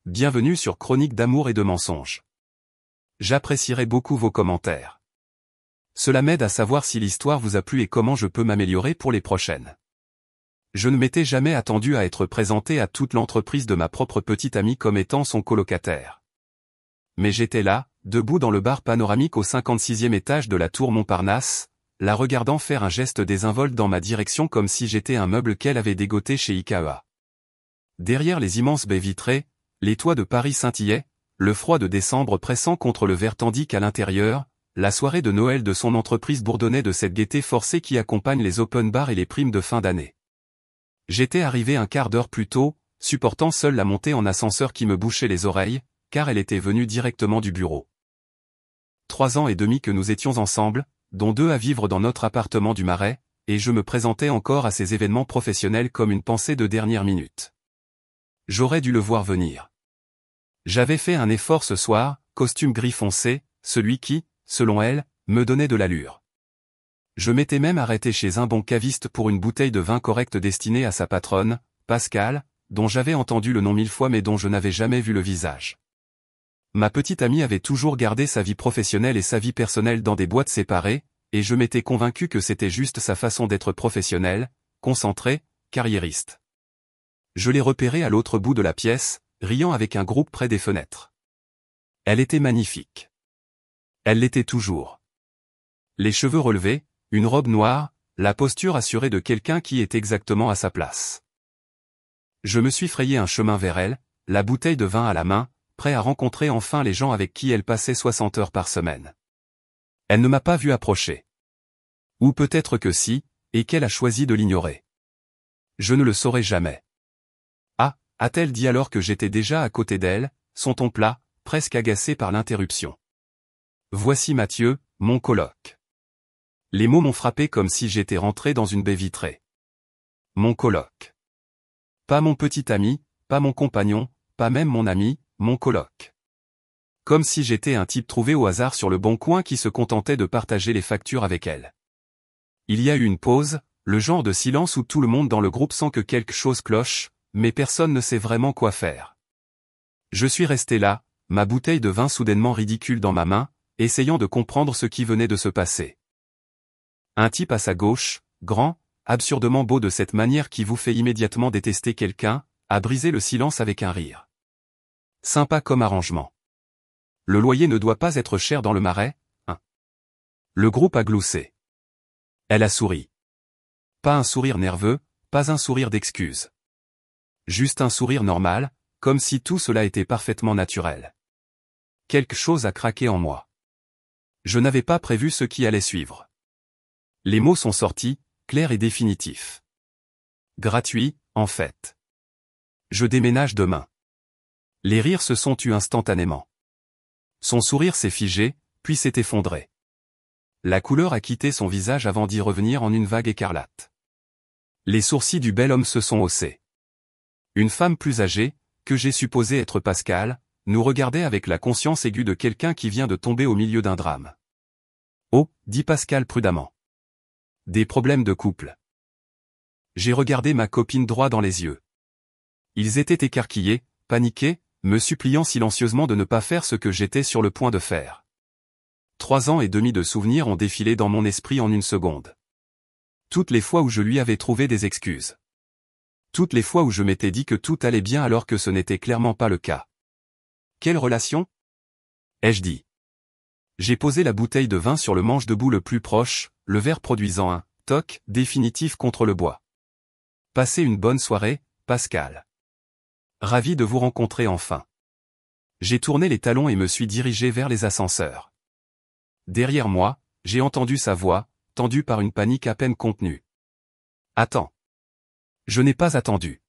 bienvenue sur Chronique d'amour et de mensonges. J'apprécierais beaucoup vos commentaires. Cela m'aide à savoir si l'histoire vous a plu et comment je peux m'améliorer pour les prochaines. Je ne m'étais jamais attendu à être présenté à toute l'entreprise de ma propre petite amie comme étant son colocataire. Mais j'étais là, debout dans le bar panoramique au 56e étage de la tour Montparnasse, la regardant faire un geste désinvolte dans ma direction comme si j'étais un meuble qu'elle avait dégoté chez Ikea. Derrière les immenses baies vitrées, les toits de Paris scintillaient, le froid de décembre pressant contre le verre tandis qu'à l'intérieur, la soirée de Noël de son entreprise bourdonnait de cette gaieté forcée qui accompagne les open bars et les primes de fin d'année. J'étais arrivé un quart d'heure plus tôt, supportant seul la montée en ascenseur qui me bouchait les oreilles, car elle était venue directement du bureau. 3 ans et demi que nous étions ensemble, dont 2 à vivre dans notre appartement du Marais, et je me présentais encore à ces événements professionnels comme une pensée de dernière minute. J'aurais dû le voir venir. J'avais fait un effort ce soir, costume gris foncé, celui qui, selon elle, me donnait de l'allure. Je m'étais même arrêté chez un bon caviste pour une bouteille de vin correct destinée à sa patronne, Pascal, dont j'avais entendu le nom 1000 fois mais dont je n'avais jamais vu le visage. Ma petite amie avait toujours gardé sa vie professionnelle et sa vie personnelle dans des boîtes séparées, et je m'étais convaincu que c'était juste sa façon d'être professionnelle, concentrée, carriériste. Je l'ai repérée à l'autre bout de la pièce, riant avec un groupe près des fenêtres. Elle était magnifique. Elle l'était toujours. Les cheveux relevés, une robe noire, la posture assurée de quelqu'un qui est exactement à sa place. Je me suis frayé un chemin vers elle, la bouteille de vin à la main, prêt à rencontrer enfin les gens avec qui elle passait 60 heures par semaine. Elle ne m'a pas vu approcher. Ou peut-être que si, et qu'elle a choisi de l'ignorer. Je ne le saurai jamais. Ah, a-t-elle dit alors que j'étais déjà à côté d'elle, son ton plat, presque agacé par l'interruption. Voici Mathieu, mon coloc. Les mots m'ont frappé comme si j'étais rentré dans une baie vitrée. Mon coloc. Pas mon petit ami, pas mon compagnon, pas même mon ami, mon coloc. Comme si j'étais un type trouvé au hasard sur le bon coin qui se contentait de partager les factures avec elle. Il y a eu une pause, le genre de silence où tout le monde dans le groupe sent que quelque chose cloche, mais personne ne sait vraiment quoi faire. Je suis resté là, ma bouteille de vin soudainement ridicule dans ma main, essayant de comprendre ce qui venait de se passer. Un type à sa gauche, grand, absurdement beau de cette manière qui vous fait immédiatement détester quelqu'un, a brisé le silence avec un rire. Sympa comme arrangement. Le loyer ne doit pas être cher dans le Marais, hein. Le groupe a gloussé. Elle a souri. Pas un sourire nerveux, pas un sourire d'excuse. Juste un sourire normal, comme si tout cela était parfaitement naturel. Quelque chose a craqué en moi. Je n'avais pas prévu ce qui allait suivre. Les mots sont sortis, clairs et définitifs. Gratuit, en fait. Je déménage demain. Les rires se sont tus instantanément. Son sourire s'est figé, puis s'est effondré. La couleur a quitté son visage avant d'y revenir en une vague écarlate. Les sourcils du bel homme se sont haussés. Une femme plus âgée, que j'ai supposée être Pascal, nous regardait avec la conscience aiguë de quelqu'un qui vient de tomber au milieu d'un drame. Oh, dit Pascal prudemment. Des problèmes de couple. J'ai regardé ma copine droit dans les yeux. Ils étaient écarquillés, paniqués, me suppliant silencieusement de ne pas faire ce que j'étais sur le point de faire. 3 ans et demi de souvenirs ont défilé dans mon esprit en une seconde. Toutes les fois où je lui avais trouvé des excuses. Toutes les fois où je m'étais dit que tout allait bien alors que ce n'était clairement pas le cas. Quelle relation ? Ai-je dit. J'ai posé la bouteille de vin sur le manche debout le plus proche, le verre produisant un toc définitif contre le bois. Passez une bonne soirée, Pascal. Ravi de vous rencontrer enfin. J'ai tourné les talons et me suis dirigé vers les ascenseurs. Derrière moi, j'ai entendu sa voix, tendue par une panique à peine contenue. Attends. Je n'ai pas attendu.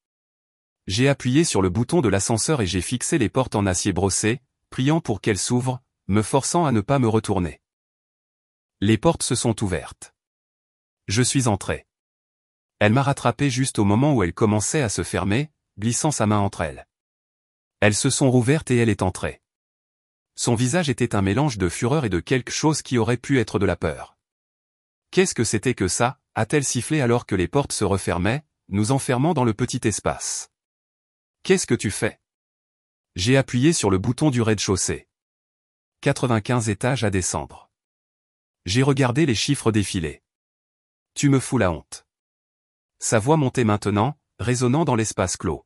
J'ai appuyé sur le bouton de l'ascenseur et j'ai fixé les portes en acier brossé, priant pour qu'elles s'ouvrent, me forçant à ne pas me retourner. Les portes se sont ouvertes. Je suis entré. Elle m'a rattrapé juste au moment où elles commençaient à se fermer, glissant sa main entre elles. Elles se sont rouvertes et elle est entrée. Son visage était un mélange de fureur et de quelque chose qui aurait pu être de la peur. Qu'est-ce que c'était que ça, a-t-elle sifflé alors que les portes se refermaient, nous enfermant dans le petit espace. Qu'est-ce que tu fais ? J'ai appuyé sur le bouton du rez-de-chaussée. 95 étages à descendre. J'ai regardé les chiffres défiler. Tu me fous la honte. Sa voix montait maintenant, résonnant dans l'espace clos.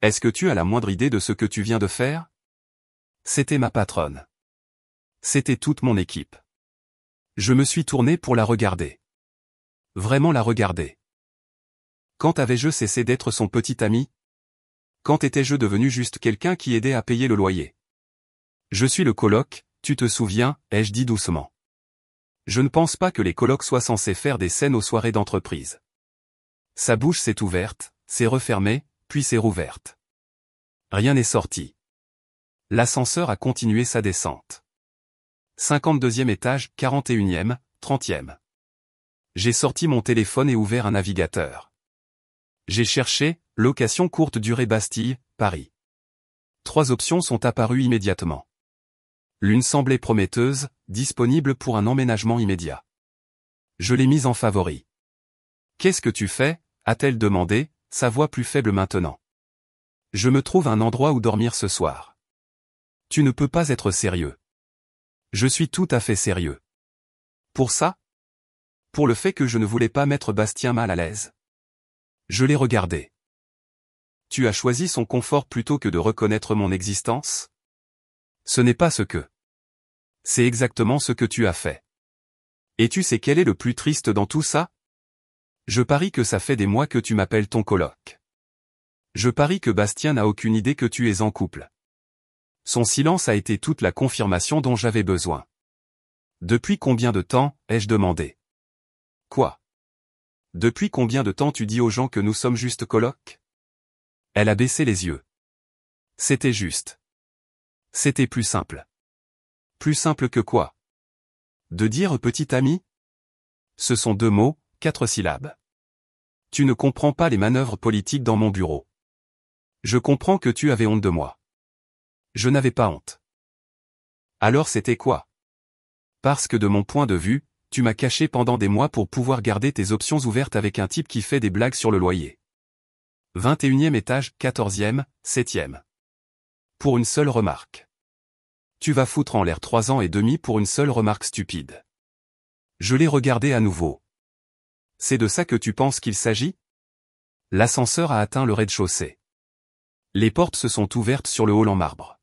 Est-ce que tu as la moindre idée de ce que tu viens de faire? C'était ma patronne. C'était toute mon équipe. Je me suis tourné pour la regarder. Vraiment la regarder. Quand avais-je cessé d'être son petit ami? Quand étais-je devenu juste quelqu'un qui aidait à payer le loyer? Je suis le coloc, tu te souviens, ai-je dit doucement. Je ne pense pas que les colocs soient censés faire des scènes aux soirées d'entreprise. Sa bouche s'est ouverte, s'est refermée, puis s'est rouverte. Rien n'est sorti. L'ascenseur a continué sa descente. 52e étage, 41e, 30e. J'ai sorti mon téléphone et ouvert un navigateur. J'ai cherché, location courte durée Bastille, Paris. 3 options sont apparues immédiatement. L'une semblait prometteuse, disponible pour un emménagement immédiat. Je l'ai mise en favori. Qu'est-ce que tu fais? A-t-elle demandé, sa voix plus faible maintenant. Je me trouve un endroit où dormir ce soir. Tu ne peux pas être sérieux. Je suis tout à fait sérieux. Pour ça? Pour le fait que je ne voulais pas mettre Bastien mal à l'aise. Je l'ai regardé. Tu as choisi son confort plutôt que de reconnaître mon existence? Ce n'est pas ce que. C'est exactement ce que tu as fait. Et tu sais quel est le plus triste dans tout ça? Je parie que ça fait des mois que tu m'appelles ton coloc. Je parie que Bastien n'a aucune idée que tu es en couple. Son silence a été toute la confirmation dont j'avais besoin. Depuis combien de temps, ai-je demandé? Quoi? Depuis combien de temps tu dis aux gens que nous sommes juste colocs? Elle a baissé les yeux. C'était juste. C'était plus simple. Plus simple que quoi? De dire petit ami? Ce sont 2 mots, 4 syllabes. Tu ne comprends pas les manœuvres politiques dans mon bureau. Je comprends que tu avais honte de moi. Je n'avais pas honte. Alors c'était quoi? Parce que de mon point de vue, tu m'as caché pendant des mois pour pouvoir garder tes options ouvertes avec un type qui fait des blagues sur le loyer. 21e étage, 14e, 7e. Pour une seule remarque. Tu vas foutre en l'air 3 ans et demi pour une seule remarque stupide. Je l'ai regardé à nouveau. C'est de ça que tu penses qu'il s'agit? L'ascenseur a atteint le rez-de-chaussée. Les portes se sont ouvertes sur le hall en marbre.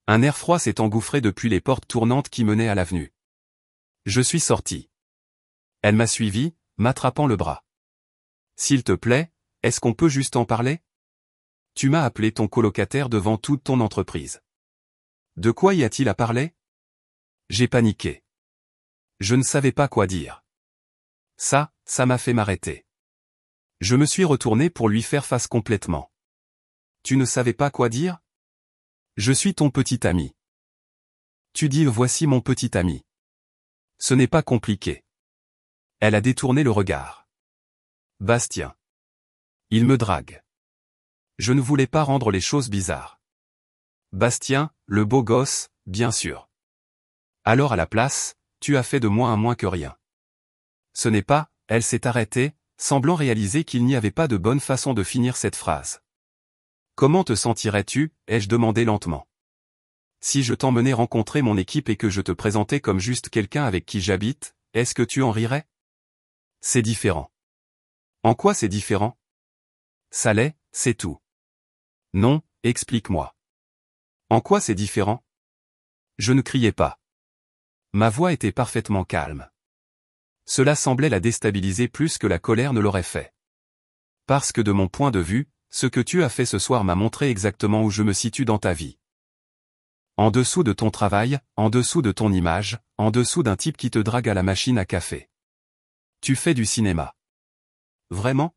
Un air froid s'est engouffré depuis les portes tournantes qui menaient à l'avenue. Je suis sorti. Elle m'a suivi, m'attrapant le bras. S'il te plaît, est-ce qu'on peut juste en parler? Tu m'as appelé ton colocataire devant toute ton entreprise. De quoi y a-t-il à parler? J'ai paniqué. Je ne savais pas quoi dire. Ça m'a fait m'arrêter. Je me suis retourné pour lui faire face complètement. Tu ne savais pas quoi dire? Je suis ton petit ami. Tu dis voici mon petit ami. Ce n'est pas compliqué. Elle a détourné le regard. Bastien. Il me drague. Je ne voulais pas rendre les choses bizarres. Bastien, le beau gosse, bien sûr. Alors à la place, tu as fait de moi un moins que rien. Ce n'est pas, elle s'est arrêtée, semblant réaliser qu'il n'y avait pas de bonne façon de finir cette phrase. Comment te sentirais-tu, ai-je demandé lentement. Si je t'emmenais rencontrer mon équipe et que je te présentais comme juste quelqu'un avec qui j'habite, est-ce que tu en rirais? C'est différent. En quoi c'est différent? Ça l'est, c'est tout. Non, explique-moi. En quoi c'est différent? Je ne criais pas. Ma voix était parfaitement calme. Cela semblait la déstabiliser plus que la colère ne l'aurait fait. Parce que de mon point de vue, ce que tu as fait ce soir m'a montré exactement où je me situe dans ta vie. En dessous de ton travail, en dessous de ton image, en dessous d'un type qui te drague à la machine à café. Tu fais du cinéma. Vraiment?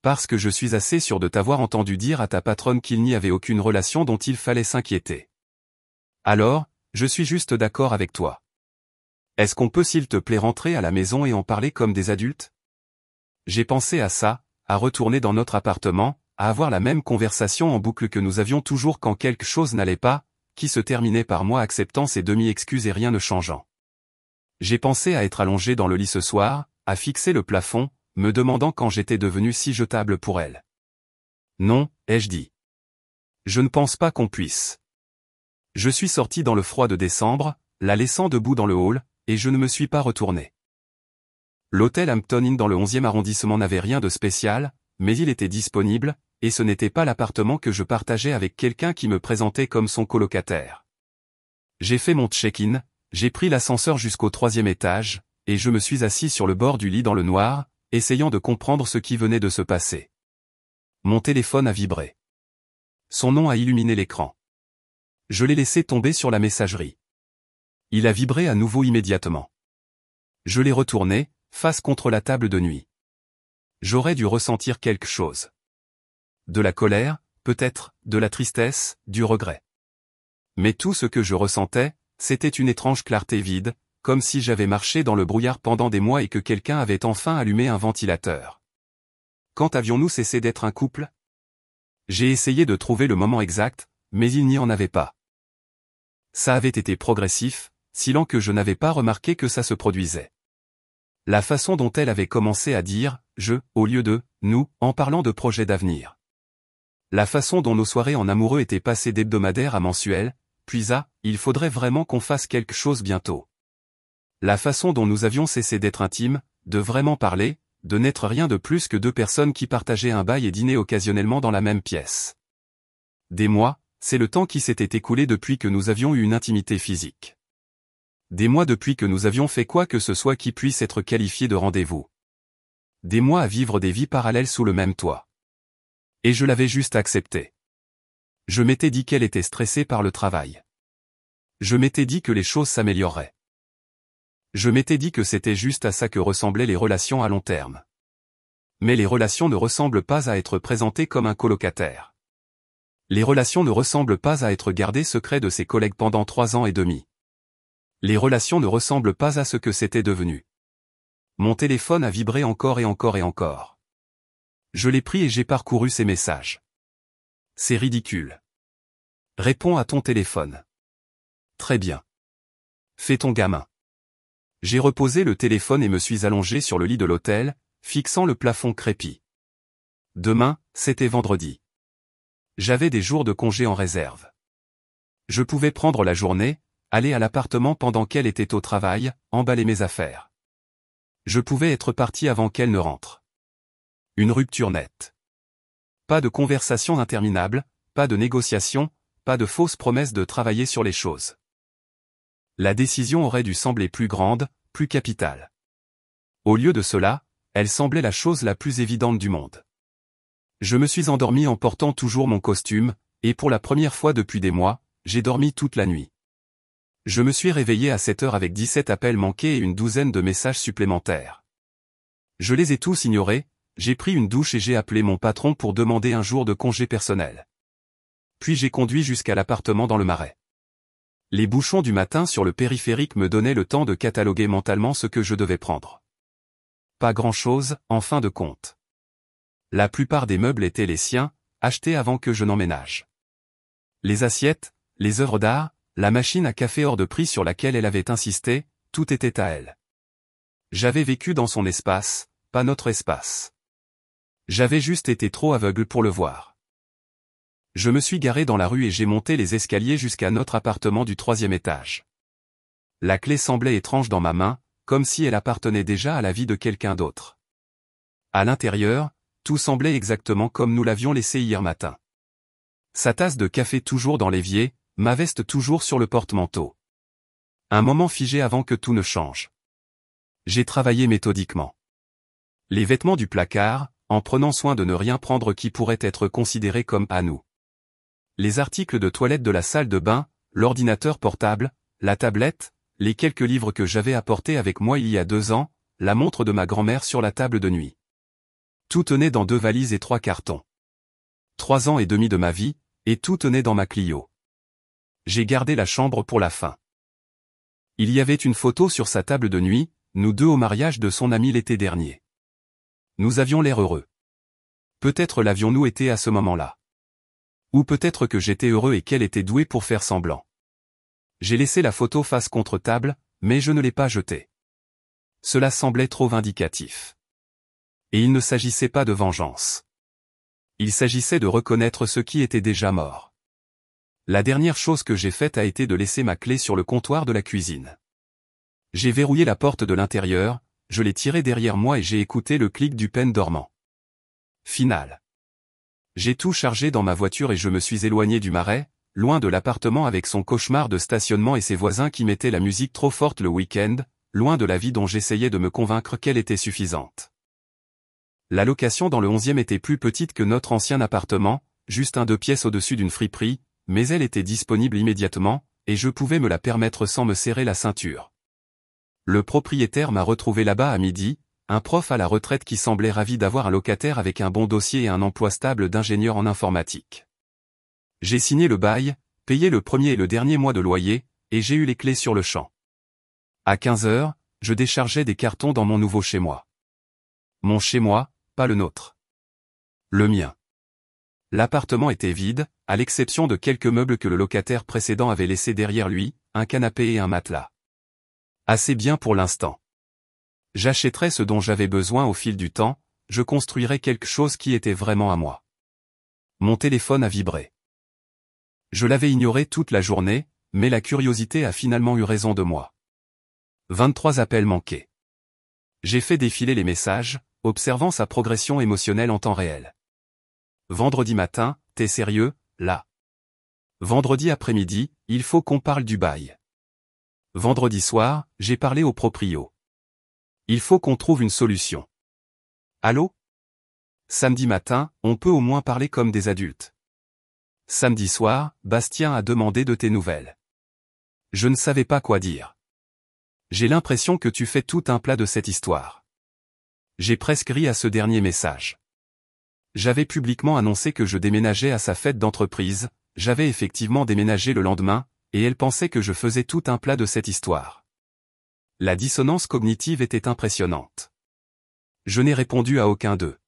Parce que je suis assez sûr de t'avoir entendu dire à ta patronne qu'il n'y avait aucune relation dont il fallait s'inquiéter. Alors, je suis juste d'accord avec toi. Est-ce qu'on peut s'il te plaît rentrer à la maison et en parler comme des adultes? J'ai pensé à ça, à retourner dans notre appartement, à avoir la même conversation en boucle que nous avions toujours quand quelque chose n'allait pas, qui se terminait par moi acceptant ses demi-excuses et rien ne changeant. J'ai pensé à être allongé dans le lit ce soir, à fixer le plafond, me demandant quand j'étais devenu si jetable pour elle. Non, ai-je dit. Je ne pense pas qu'on puisse. Je suis sorti dans le froid de décembre, la laissant debout dans le hall, et je ne me suis pas retourné. L'hôtel Hampton Inn dans le 11e arrondissement n'avait rien de spécial, mais il était disponible, et ce n'était pas l'appartement que je partageais avec quelqu'un qui me présentait comme son colocataire. J'ai fait mon check-in, j'ai pris l'ascenseur jusqu'au 3e étage, et je me suis assis sur le bord du lit dans le noir, essayant de comprendre ce qui venait de se passer. Mon téléphone a vibré. Son nom a illuminé l'écran. Je l'ai laissé tomber sur la messagerie. Il a vibré à nouveau immédiatement. Je l'ai retourné, face contre la table de nuit. J'aurais dû ressentir quelque chose. De la colère, peut-être, de la tristesse, du regret. Mais tout ce que je ressentais, c'était une étrange clarté vide, comme si j'avais marché dans le brouillard pendant des mois et que quelqu'un avait enfin allumé un ventilateur. Quand avions-nous cessé d'être un couple? J'ai essayé de trouver le moment exact, mais il n'y en avait pas. Ça avait été progressif, si lent que je n'avais pas remarqué que ça se produisait. La façon dont elle avait commencé à dire « je » au lieu de « nous » en parlant de projets d'avenir. La façon dont nos soirées en amoureux étaient passées d'hebdomadaires à mensuelles, puis à « il faudrait vraiment qu'on fasse quelque chose bientôt ». La façon dont nous avions cessé d'être intimes, de vraiment parler, de n'être rien de plus que deux personnes qui partageaient un bail et dînaient occasionnellement dans la même pièce. Des mois, c'est le temps qui s'était écoulé depuis que nous avions eu une intimité physique. Des mois depuis que nous avions fait quoi que ce soit qui puisse être qualifié de rendez-vous. Des mois à vivre des vies parallèles sous le même toit. Et je l'avais juste accepté. Je m'étais dit qu'elle était stressée par le travail. Je m'étais dit que les choses s'amélioreraient. Je m'étais dit que c'était juste à ça que ressemblaient les relations à long terme. Mais les relations ne ressemblent pas à être présentées comme un colocataire. Les relations ne ressemblent pas à être gardées secrets de ses collègues pendant 3 ans et demi. Les relations ne ressemblent pas à ce que c'était devenu. Mon téléphone a vibré encore et encore et encore. Je l'ai pris et j'ai parcouru ses messages. C'est ridicule. Réponds à ton téléphone. Très bien. Fais ton gamin. J'ai reposé le téléphone et me suis allongé sur le lit de l'hôtel, fixant le plafond crépi. Demain, c'était vendredi. J'avais des jours de congé en réserve. Je pouvais prendre la journée, aller à l'appartement pendant qu'elle était au travail, emballer mes affaires. Je pouvais être parti avant qu'elle ne rentre. Une rupture nette. Pas de conversation interminable, pas de négociation, pas de fausses promesses de travailler sur les choses. La décision aurait dû sembler plus grande, plus capitale. Au lieu de cela, elle semblait la chose la plus évidente du monde. Je me suis endormi en portant toujours mon costume, et pour la première fois depuis des mois, j'ai dormi toute la nuit. Je me suis réveillé à 7 heures avec 17 appels manqués et une douzaine de messages supplémentaires. Je les ai tous ignorés, j'ai pris une douche et j'ai appelé mon patron pour demander un jour de congé personnel. Puis j'ai conduit jusqu'à l'appartement dans le Marais. Les bouchons du matin sur le périphérique me donnaient le temps de cataloguer mentalement ce que je devais prendre. Pas grand-chose, en fin de compte. La plupart des meubles étaient les siens, achetés avant que je n'emménage. Les assiettes, les œuvres d'art, la machine à café hors de prix sur laquelle elle avait insisté, tout était à elle. J'avais vécu dans son espace, pas notre espace. J'avais juste été trop aveugle pour le voir. Je me suis garé dans la rue et j'ai monté les escaliers jusqu'à notre appartement du 3e étage. La clé semblait étrange dans ma main, comme si elle appartenait déjà à la vie de quelqu'un d'autre. À l'intérieur, tout semblait exactement comme nous l'avions laissé hier matin. Sa tasse de café toujours dans l'évier, ma veste toujours sur le porte-manteau. Un moment figé avant que tout ne change. J'ai travaillé méthodiquement. Les vêtements du placard, en prenant soin de ne rien prendre qui pourrait être considéré comme à nous. Les articles de toilette de la salle de bain, l'ordinateur portable, la tablette, les quelques livres que j'avais apportés avec moi il y a 2 ans, la montre de ma grand-mère sur la table de nuit. Tout tenait dans 2 valises et 3 cartons. 3 ans et demi de ma vie, et tout tenait dans ma Clio. J'ai gardé la chambre pour la fin. Il y avait une photo sur sa table de nuit, nous deux au mariage de son ami l'été dernier. Nous avions l'air heureux. Peut-être l'avions-nous été à ce moment-là. Ou peut-être que j'étais heureux et qu'elle était douée pour faire semblant. J'ai laissé la photo face contre table, mais je ne l'ai pas jetée. Cela semblait trop vindicatif. Et il ne s'agissait pas de vengeance. Il s'agissait de reconnaître ce qui était déjà mort. La dernière chose que j'ai faite a été de laisser ma clé sur le comptoir de la cuisine. J'ai verrouillé la porte de l'intérieur, je l'ai tirée derrière moi et j'ai écouté le clic du pêne dormant. Final. J'ai tout chargé dans ma voiture et je me suis éloigné du marais, loin de l'appartement avec son cauchemar de stationnement et ses voisins qui mettaient la musique trop forte le week-end, loin de la vie dont j'essayais de me convaincre qu'elle était suffisante. La location dans le 11e était plus petite que notre ancien appartement, juste un 2 pièces au-dessus d'une friperie, mais elle était disponible immédiatement, et je pouvais me la permettre sans me serrer la ceinture. Le propriétaire m'a retrouvé là-bas à midi, un prof à la retraite qui semblait ravi d'avoir un locataire avec un bon dossier et un emploi stable d'ingénieur en informatique. J'ai signé le bail, payé le premier et le dernier mois de loyer, et j'ai eu les clés sur le champ. À 15 heures, je déchargeais des cartons dans mon nouveau chez-moi. Mon chez-moi, pas le nôtre. Le mien. L'appartement était vide, à l'exception de quelques meubles que le locataire précédent avait laissés derrière lui, un canapé et un matelas. Assez bien pour l'instant. J'achèterais ce dont j'avais besoin au fil du temps, je construirais quelque chose qui était vraiment à moi. Mon téléphone a vibré. Je l'avais ignoré toute la journée, mais la curiosité a finalement eu raison de moi. 23 appels manqués. J'ai fait défiler les messages, observant sa progression émotionnelle en temps réel. Vendredi matin, t'es sérieux, là? Vendredi après-midi, il faut qu'on parle du bail. Vendredi soir, j'ai parlé au proprio. Il faut qu'on trouve une solution. Allô? Samedi matin, on peut au moins parler comme des adultes. Samedi soir, Bastien a demandé de tes nouvelles. Je ne savais pas quoi dire. J'ai l'impression que tu fais tout un plat de cette histoire. J'ai presque ri à ce dernier message. J'avais publiquement annoncé que je déménageais à sa fête d'entreprise, j'avais effectivement déménagé le lendemain, et elle pensait que je faisais tout un plat de cette histoire. La dissonance cognitive était impressionnante. Je n'ai répondu à aucun d'eux.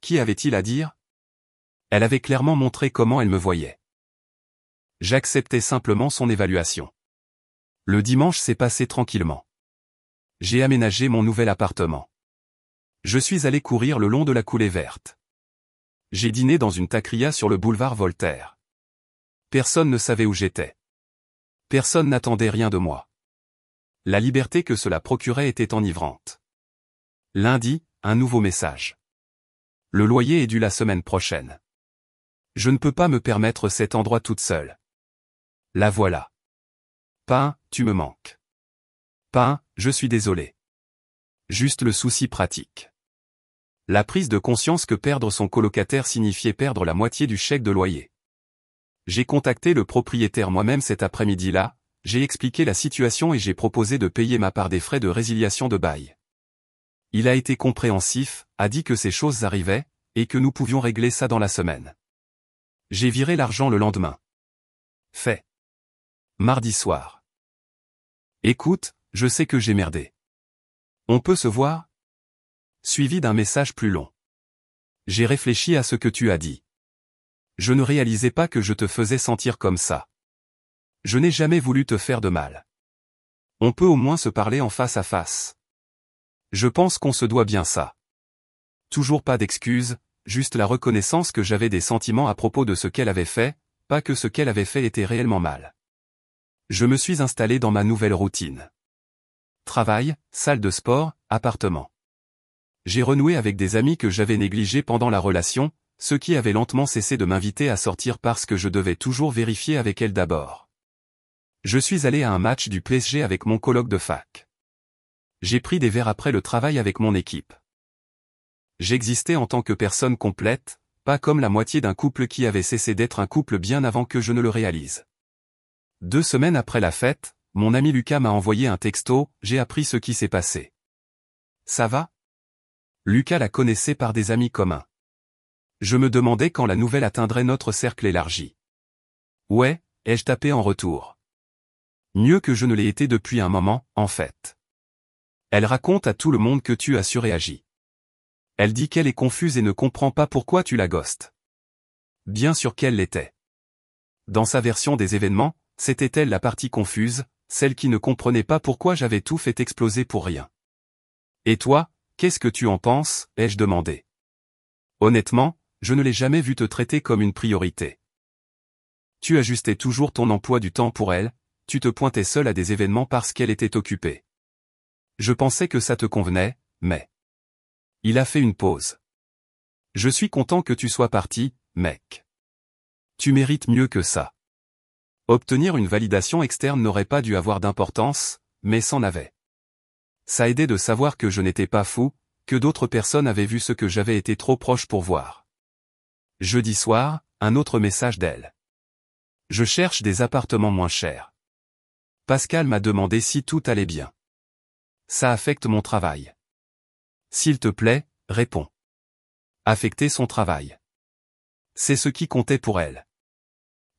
Qui avait-il à dire? Elle avait clairement montré comment elle me voyait. J'acceptais simplement son évaluation. Le dimanche s'est passé tranquillement. J'ai aménagé mon nouvel appartement. Je suis allé courir le long de la coulée verte. J'ai dîné dans une taqueria sur le boulevard Voltaire. Personne ne savait où j'étais. Personne n'attendait rien de moi. La liberté que cela procurait était enivrante. Lundi, un nouveau message. Le loyer est dû la semaine prochaine. Je ne peux pas me permettre cet endroit toute seule. La voilà. Pain, tu me manques. Pain, je suis désolé. Juste le souci pratique. La prise de conscience que perdre son colocataire signifiait perdre la moitié du chèque de loyer. J'ai contacté le propriétaire moi-même cet après-midi-là, j'ai expliqué la situation et j'ai proposé de payer ma part des frais de résiliation de bail. Il a été compréhensif, a dit que ces choses arrivaient, et que nous pouvions régler ça dans la semaine. J'ai viré l'argent le lendemain. Fait. Mardi soir. Écoute, je sais que j'ai merdé. On peut se voir? Suivi d'un message plus long. J'ai réfléchi à ce que tu as dit. Je ne réalisais pas que je te faisais sentir comme ça. Je n'ai jamais voulu te faire de mal. On peut au moins se parler en face à face. Je pense qu'on se doit bien ça. Toujours pas d'excuses, juste la reconnaissance que j'avais des sentiments à propos de ce qu'elle avait fait, pas que ce qu'elle avait fait était réellement mal. Je me suis installé dans ma nouvelle routine. Travail, salle de sport, appartement. J'ai renoué avec des amis que j'avais négligés pendant la relation, ceux qui avaient lentement cessé de m'inviter à sortir parce que je devais toujours vérifier avec elles d'abord. Je suis allé à un match du PSG avec mon coloc de fac. J'ai pris des verres après le travail avec mon équipe. J'existais en tant que personne complète, pas comme la moitié d'un couple qui avait cessé d'être un couple bien avant que je ne le réalise. 2 semaines après la fête, mon ami Lucas m'a envoyé un texto, j'ai appris ce qui s'est passé. Ça va? Lucas la connaissait par des amis communs. Je me demandais quand la nouvelle atteindrait notre cercle élargi. Ouais, ai-je tapé en retour. Mieux que je ne l'ai été depuis un moment, en fait. Elle raconte à tout le monde que tu as surréagi. Elle dit qu'elle est confuse et ne comprend pas pourquoi tu la ghostes. Bien sûr qu'elle l'était. Dans sa version des événements, c'était elle la partie confuse, celle qui ne comprenait pas pourquoi j'avais tout fait exploser pour rien. Et toi, qu'est-ce que tu en penses, ai-je demandé. Honnêtement, je ne l'ai jamais vu te traiter comme une priorité. Tu ajustais toujours ton emploi du temps pour elle, tu te pointais seul à des événements parce qu'elle était occupée. Je pensais que ça te convenait, mais... Il a fait une pause. Je suis content que tu sois parti, mec. Tu mérites mieux que ça. Obtenir une validation externe n'aurait pas dû avoir d'importance, mais s'en avait. Ça aidait de savoir que je n'étais pas fou, que d'autres personnes avaient vu ce que j'avais été trop proche pour voir. Jeudi soir, un autre message d'elle. Je cherche des appartements moins chers. Pascal m'a demandé si tout allait bien. Ça affecte mon travail. S'il te plaît, réponds. Affecter son travail. C'est ce qui comptait pour elle.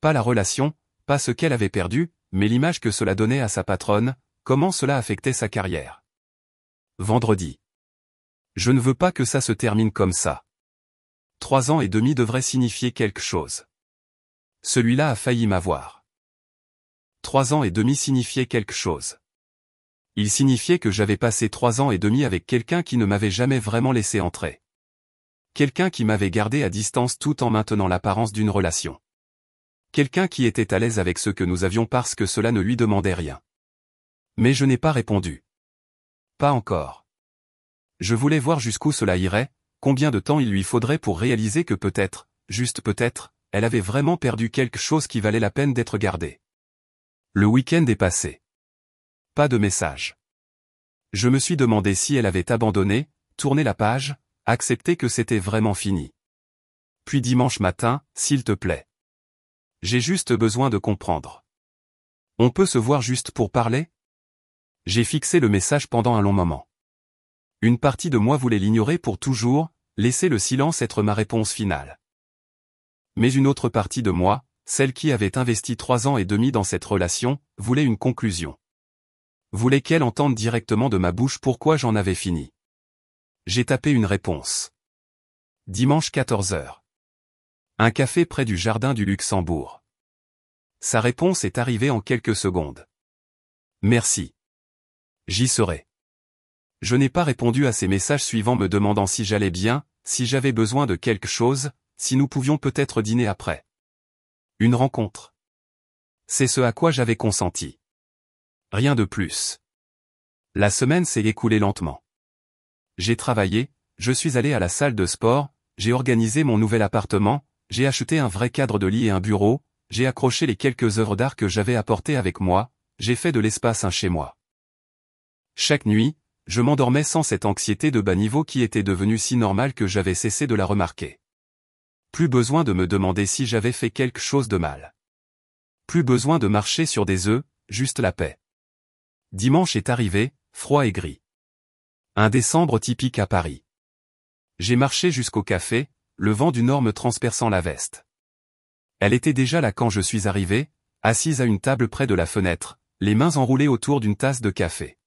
Pas la relation, pas ce qu'elle avait perdu, mais l'image que cela donnait à sa patronne, comment cela affectait sa carrière. Vendredi. Je ne veux pas que ça se termine comme ça. 3 ans et demi devraient signifier quelque chose. Celui-là a failli m'avoir. 3 ans et demi signifiait quelque chose. Il signifiait que j'avais passé 3 ans et demi avec quelqu'un qui ne m'avait jamais vraiment laissé entrer. Quelqu'un qui m'avait gardé à distance tout en maintenant l'apparence d'une relation. Quelqu'un qui était à l'aise avec ce que nous avions parce que cela ne lui demandait rien. Mais je n'ai pas répondu. Pas encore. Je voulais voir jusqu'où cela irait, combien de temps il lui faudrait pour réaliser que peut-être, juste peut-être, elle avait vraiment perdu quelque chose qui valait la peine d'être gardé. Le week-end est passé. Pas de message. Je me suis demandé si elle avait abandonné, tourné la page, accepté que c'était vraiment fini. Puis dimanche matin, s'il te plaît. J'ai juste besoin de comprendre. On peut se voir juste pour parler? J'ai fixé le message pendant un long moment. Une partie de moi voulait l'ignorer pour toujours, laisser le silence être ma réponse finale. Mais une autre partie de moi, celle qui avait investi 3 ans et demi dans cette relation, voulait une conclusion. Voulait qu'elle entende directement de ma bouche pourquoi j'en avais fini. J'ai tapé une réponse. Dimanche 14h. Un café près du jardin du Luxembourg. Sa réponse est arrivée en quelques secondes. Merci. J'y serai. Je n'ai pas répondu à ses messages suivants me demandant si j'allais bien, si j'avais besoin de quelque chose, si nous pouvions peut-être dîner après. Une rencontre. C'est ce à quoi j'avais consenti. Rien de plus. La semaine s'est écoulée lentement. J'ai travaillé, je suis allé à la salle de sport, j'ai organisé mon nouvel appartement, j'ai acheté un vrai cadre de lit et un bureau, j'ai accroché les quelques œuvres d'art que j'avais apportées avec moi, j'ai fait de l'espace un chez moi. Chaque nuit, je m'endormais sans cette anxiété de bas niveau qui était devenue si normale que j'avais cessé de la remarquer. Plus besoin de me demander si j'avais fait quelque chose de mal. Plus besoin de marcher sur des œufs, juste la paix. Dimanche est arrivé, froid et gris. Un décembre typique à Paris. J'ai marché jusqu'au café, le vent du nord me transperçant la veste. Elle était déjà là quand je suis arrivé, assise à une table près de la fenêtre, les mains enroulées autour d'une tasse de café.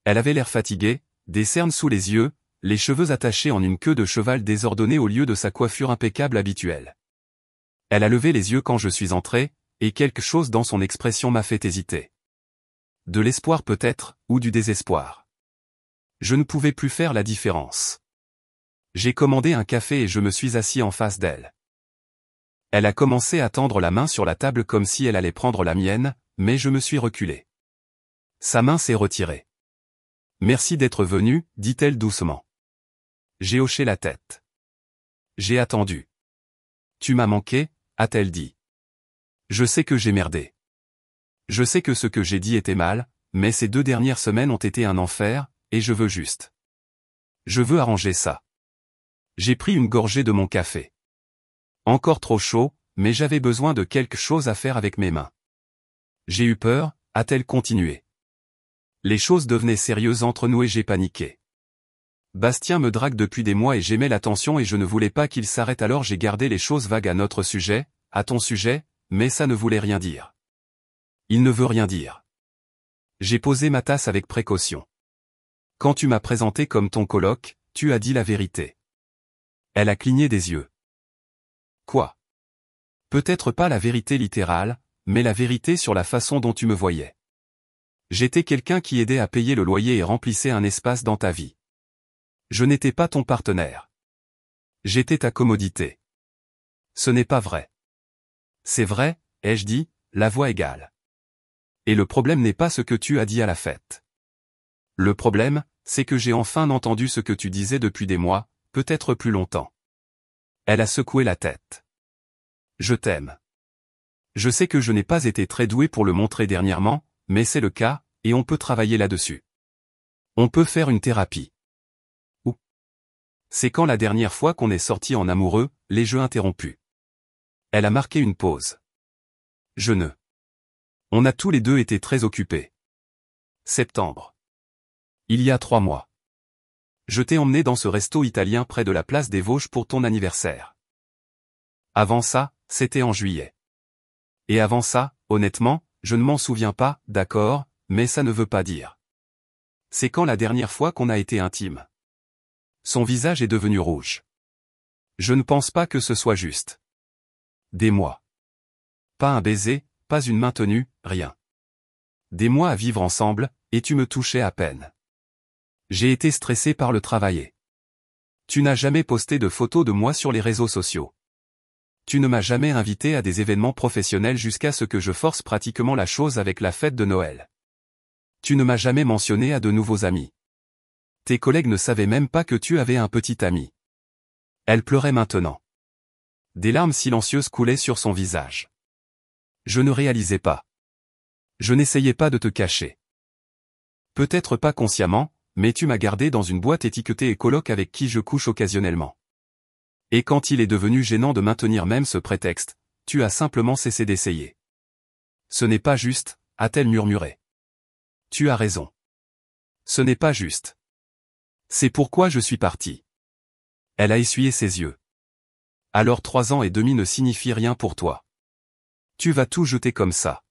Elle avait l'air fatiguée, des cernes sous les yeux, les cheveux attachés en une queue de cheval désordonnée au lieu de sa coiffure impeccable habituelle. Elle a levé les yeux quand je suis entré, et quelque chose dans son expression m'a fait hésiter. De l'espoir peut-être, ou du désespoir. Je ne pouvais plus faire la différence. J'ai commandé un café et je me suis assis en face d'elle. Elle a commencé à tendre la main sur la table comme si elle allait prendre la mienne, mais je me suis reculé. Sa main s'est retirée. Merci d'être venu, dit-elle doucement. J'ai hoché la tête. J'ai attendu. Tu m'as manqué, a-t-elle dit. Je sais que j'ai merdé. Je sais que ce que j'ai dit était mal, mais ces 2 dernières semaines ont été un enfer, et je veux juste. Je veux arranger ça. J'ai pris une gorgée de mon café. Encore trop chaud, mais j'avais besoin de quelque chose à faire avec mes mains. J'ai eu peur, a-t-elle continué. Les choses devenaient sérieuses entre nous et j'ai paniqué. Bastien me drague depuis des mois et j'aimais l'attention et je ne voulais pas qu'il s'arrête alors j'ai gardé les choses vagues à notre sujet, à ton sujet, mais ça ne voulait rien dire. Il ne veut rien dire. J'ai posé ma tasse avec précaution. Quand tu m'as présenté comme ton coloc, tu as dit la vérité. Elle a cligné des yeux. Quoi? Peut-être pas la vérité littérale, mais la vérité sur la façon dont tu me voyais. J'étais quelqu'un qui aidait à payer le loyer et remplissait un espace dans ta vie. Je n'étais pas ton partenaire. J'étais ta commodité. Ce n'est pas vrai. C'est vrai, ai-je dit, la voix égale. Et le problème n'est pas ce que tu as dit à la fête. Le problème, c'est que j'ai enfin entendu ce que tu disais depuis des mois, peut-être plus longtemps. Elle a secoué la tête. Je t'aime. Je sais que je n'ai pas été très doué pour le montrer dernièrement, mais c'est le cas, et on peut travailler là-dessus. On peut faire une thérapie. Ou. C'est quand la dernière fois qu'on est sortis en amoureux, les jeux interrompus. Elle a marqué une pause. Je ne. On a tous les deux été très occupés. Septembre. Il y a 3 mois. Je t'ai emmené dans ce resto italien près de la place des Vosges pour ton anniversaire. Avant ça, c'était en juillet. Et avant ça, honnêtement, je ne m'en souviens pas, d'accord, mais ça ne veut pas dire. C'est quand la dernière fois qu'on a été intime. Son visage est devenu rouge. Je ne pense pas que ce soit juste. Des mois. Pas un baiser, pas une main tenue, rien. Des mois à vivre ensemble, et tu me touchais à peine. J'ai été stressé par le travail. Tu n'as jamais posté de photos de moi sur les réseaux sociaux. Tu ne m'as jamais invité à des événements professionnels jusqu'à ce que je force pratiquement la chose avec la fête de Noël. Tu ne m'as jamais mentionné à de nouveaux amis. Tes collègues ne savaient même pas que tu avais un petit ami. Elle pleurait maintenant. Des larmes silencieuses coulaient sur son visage. Je ne réalisais pas. Je n'essayais pas de te cacher. Peut-être pas consciemment, mais tu m'as gardé dans une boîte étiquetée écoloc avec qui je couche occasionnellement. Et quand il est devenu gênant de maintenir même ce prétexte, tu as simplement cessé d'essayer. Ce n'est pas juste, a-t-elle murmuré. Tu as raison. Ce n'est pas juste. C'est pourquoi je suis parti. Elle a essuyé ses yeux. Alors 3 ans et demi ne signifient rien pour toi. Tu vas tout jeter comme ça.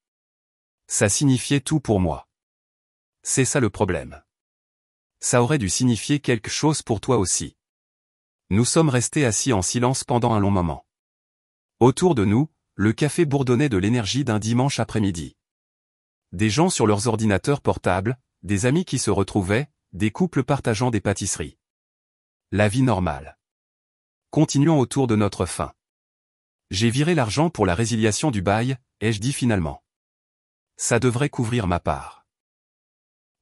Ça signifiait tout pour moi. C'est ça le problème. Ça aurait dû signifier quelque chose pour toi aussi. Nous sommes restés assis en silence pendant un long moment. Autour de nous, le café bourdonnait de l'énergie d'un dimanche après-midi. Des gens sur leurs ordinateurs portables, des amis qui se retrouvaient, des couples partageant des pâtisseries. La vie normale. Continuons autour de notre fin. J'ai viré l'argent pour la résiliation du bail, ai-je dit finalement. Ça devrait couvrir ma part.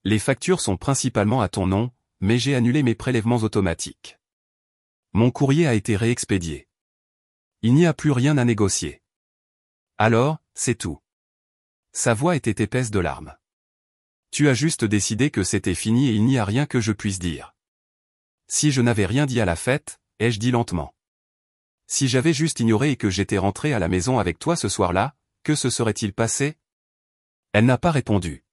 Les factures sont principalement à ton nom, mais j'ai annulé mes prélèvements automatiques. Mon courrier a été réexpédié. Il n'y a plus rien à négocier. Alors, c'est tout. Sa voix était épaisse de larmes. Tu as juste décidé que c'était fini et il n'y a rien que je puisse dire. Si je n'avais rien dit à la fête, ai-je dit lentement. Si j'avais juste ignoré et que j'étais rentré à la maison avec toi ce soir-là, que se serait-il passé? Elle n'a pas répondu.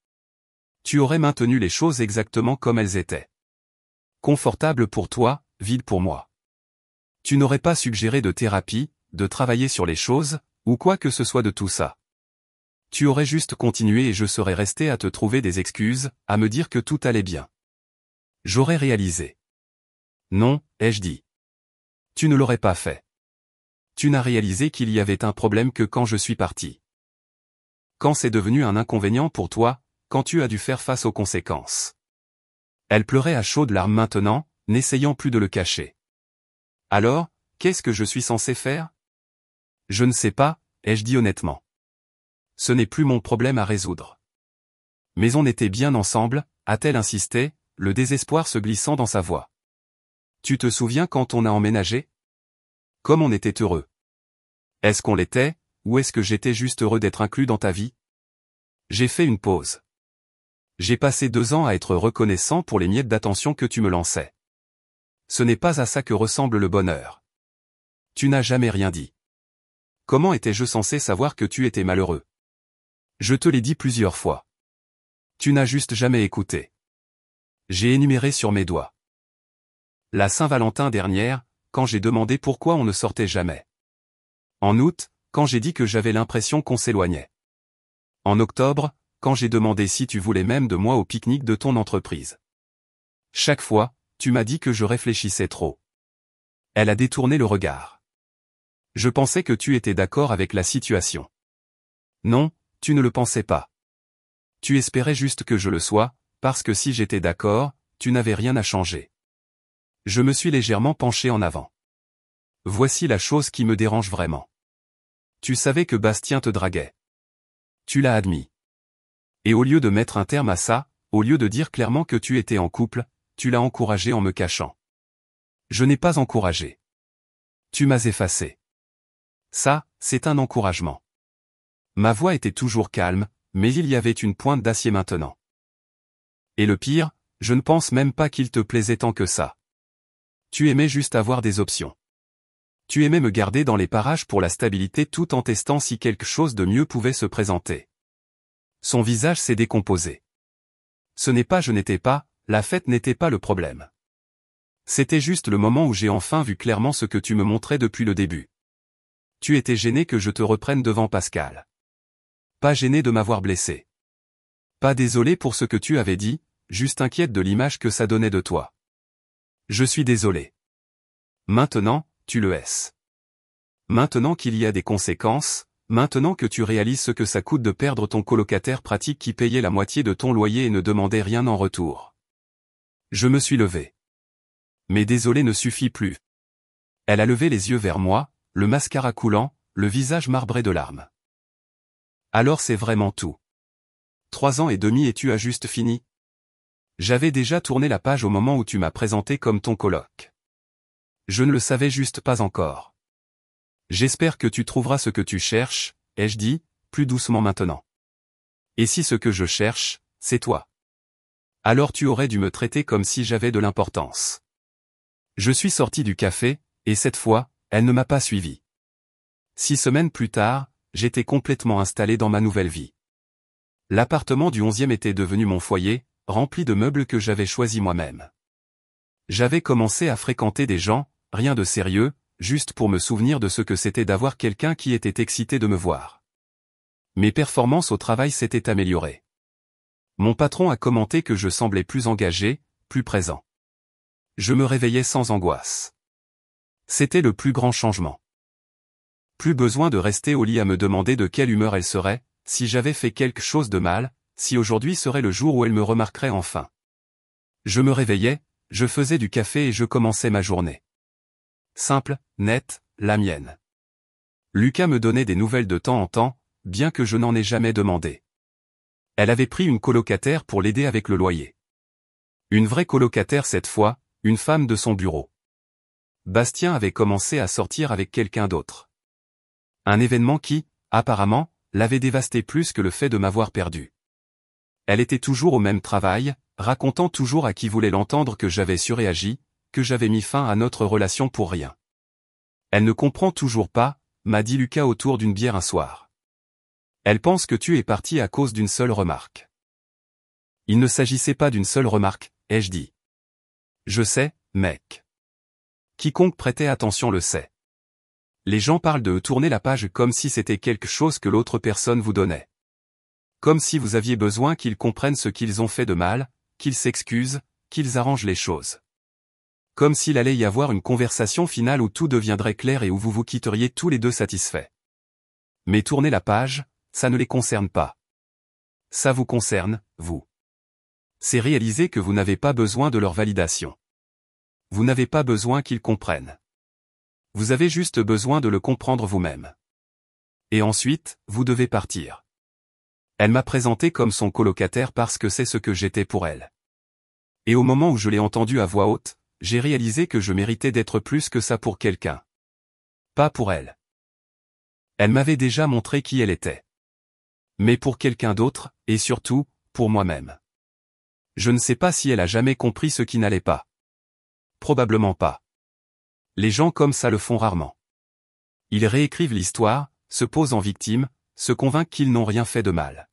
Tu aurais maintenu les choses exactement comme elles étaient. Confortable pour toi, vide pour moi. Tu n'aurais pas suggéré de thérapie, de travailler sur les choses, ou quoi que ce soit de tout ça. Tu aurais juste continué et je serais resté à te trouver des excuses, à me dire que tout allait bien. J'aurais réalisé. Non, ai-je dit. Tu ne l'aurais pas fait. Tu n'as réalisé qu'il y avait un problème que quand je suis parti. Quand c'est devenu un inconvénient pour toi, quand tu as dû faire face aux conséquences. Elle pleurait à chaudes larmes maintenant, n'essayant plus de le cacher. Alors, qu'est-ce que je suis censé faire? Je ne sais pas, ai-je dit honnêtement. Ce n'est plus mon problème à résoudre. Mais on était bien ensemble, a-t-elle insisté, le désespoir se glissant dans sa voix. Tu te souviens quand on a emménagé? Comme on était heureux. Est-ce qu'on l'était, ou est-ce que j'étais juste heureux d'être inclus dans ta vie? J'ai fait une pause. J'ai passé 2 ans à être reconnaissant pour les miettes d'attention que tu me lançais. Ce n'est pas à ça que ressemble le bonheur. Tu n'as jamais rien dit. Comment étais-je censé savoir que tu étais malheureux? Je te l'ai dit plusieurs fois. Tu n'as juste jamais écouté. J'ai énuméré sur mes doigts. La Saint-Valentin dernière, quand j'ai demandé pourquoi on ne sortait jamais. En août, quand j'ai dit que j'avais l'impression qu'on s'éloignait. En octobre, quand j'ai demandé si tu voulais même de moi au pique-nique de ton entreprise. Chaque fois, tu m'as dit que je réfléchissais trop. Elle a détourné le regard. Je pensais que tu étais d'accord avec la situation. Non, tu ne le pensais pas. Tu espérais juste que je le sois, parce que si j'étais d'accord, tu n'avais rien à changer. Je me suis légèrement penché en avant. Voici la chose qui me dérange vraiment. Tu savais que Bastien te draguait. Tu l'as admis. Et au lieu de mettre un terme à ça, au lieu de dire clairement que tu étais en couple, tu l'as encouragé en me cachant. Je n'ai pas encouragé. Tu m'as effacé. Ça, c'est un encouragement. Ma voix était toujours calme, mais il y avait une pointe d'acier maintenant. Et le pire, je ne pense même pas qu'il te plaisait tant que ça. Tu aimais juste avoir des options. Tu aimais me garder dans les parages pour la stabilité tout en testant si quelque chose de mieux pouvait se présenter. Son visage s'est décomposé. Ce n'est pas je n'étais pas, la fête n'était pas le problème. C'était juste le moment où j'ai enfin vu clairement ce que tu me montrais depuis le début. Tu étais gêné que je te reprenne devant Pascal. Pas gêné de m'avoir blessé. Pas désolé pour ce que tu avais dit, juste inquiète de l'image que ça donnait de toi. Je suis désolé. Maintenant, tu le es. Maintenant qu'il y a des conséquences, maintenant que tu réalises ce que ça coûte de perdre ton colocataire pratique qui payait la moitié de ton loyer et ne demandait rien en retour. Je me suis levé. Mais désolé ne suffit plus. Elle a levé les yeux vers moi, le mascara coulant, le visage marbré de larmes. Alors c'est vraiment tout. 3 ans et demi et tu as juste fini. J'avais déjà tourné la page au moment où tu m'as présenté comme ton coloc. Je ne le savais juste pas encore. J'espère que tu trouveras ce que tu cherches, ai-je dit, plus doucement maintenant. Et si ce que je cherche, c'est toi? Alors tu aurais dû me traiter comme si j'avais de l'importance. Je suis sorti du café, et cette fois, elle ne m'a pas suivi. 6 semaines plus tard, j'étais complètement installé dans ma nouvelle vie. L'appartement du 11e était devenu mon foyer, rempli de meubles que j'avais choisis moi-même. J'avais commencé à fréquenter des gens, rien de sérieux, juste pour me souvenir de ce que c'était d'avoir quelqu'un qui était excité de me voir. Mes performances au travail s'étaient améliorées. Mon patron a commenté que je semblais plus engagé, plus présent. Je me réveillais sans angoisse. C'était le plus grand changement. Plus besoin de rester au lit à me demander de quelle humeur elle serait, si j'avais fait quelque chose de mal, si aujourd'hui serait le jour où elle me remarquerait enfin. Je me réveillais, je faisais du café et je commençais ma journée. Simple, nette, la mienne. Lucas me donnait des nouvelles de temps en temps, bien que je n'en ai jamais demandé. Elle avait pris une colocataire pour l'aider avec le loyer. Une vraie colocataire cette fois, une femme de son bureau. Bastien avait commencé à sortir avec quelqu'un d'autre. Un événement qui, apparemment, l'avait dévasté plus que le fait de m'avoir perdu. Elle était toujours au même travail, racontant toujours à qui voulait l'entendre que j'avais surréagi, que j'avais mis fin à notre relation pour rien. Elle ne comprend toujours pas, m'a dit Lucas autour d'une bière un soir. Elle pense que tu es parti à cause d'une seule remarque. Il ne s'agissait pas d'une seule remarque, ai-je dit. Je sais, mec. Quiconque prêtait attention le sait. Les gens parlent de tourner la page comme si c'était quelque chose que l'autre personne vous donnait. Comme si vous aviez besoin qu'ils comprennent ce qu'ils ont fait de mal, qu'ils s'excusent, qu'ils arrangent les choses. Comme s'il allait y avoir une conversation finale où tout deviendrait clair et où vous vous quitteriez tous les deux satisfaits. Mais tourner la page, ça ne les concerne pas. Ça vous concerne, vous. C'est réaliser que vous n'avez pas besoin de leur validation. Vous n'avez pas besoin qu'ils comprennent. Vous avez juste besoin de le comprendre vous-même. Et ensuite, vous devez partir. Elle m'a présenté comme son colocataire parce que c'est ce que j'étais pour elle. Et au moment où je l'ai entendu à voix haute, j'ai réalisé que je méritais d'être plus que ça pour quelqu'un. Pas pour elle. Elle m'avait déjà montré qui elle était. Mais pour quelqu'un d'autre, et surtout, pour moi-même. Je ne sais pas si elle a jamais compris ce qui n'allait pas. Probablement pas. Les gens comme ça le font rarement. Ils réécrivent l'histoire, se posent en victime, se convainquent qu'ils n'ont rien fait de mal.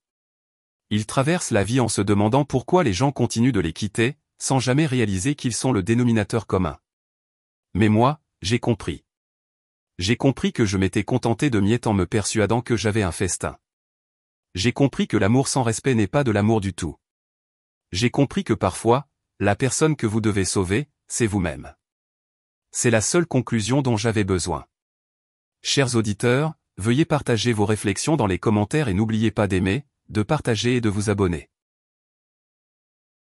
Ils traversent la vie en se demandant pourquoi les gens continuent de les quitter, sans jamais réaliser qu'ils sont le dénominateur commun. Mais moi, j'ai compris. J'ai compris que je m'étais contenté de miettes en me persuadant que j'avais un festin. J'ai compris que l'amour sans respect n'est pas de l'amour du tout. J'ai compris que parfois, la personne que vous devez sauver, c'est vous-même. C'est la seule conclusion dont j'avais besoin. Chers auditeurs, veuillez partager vos réflexions dans les commentaires et n'oubliez pas d'aimer, de partager et de vous abonner.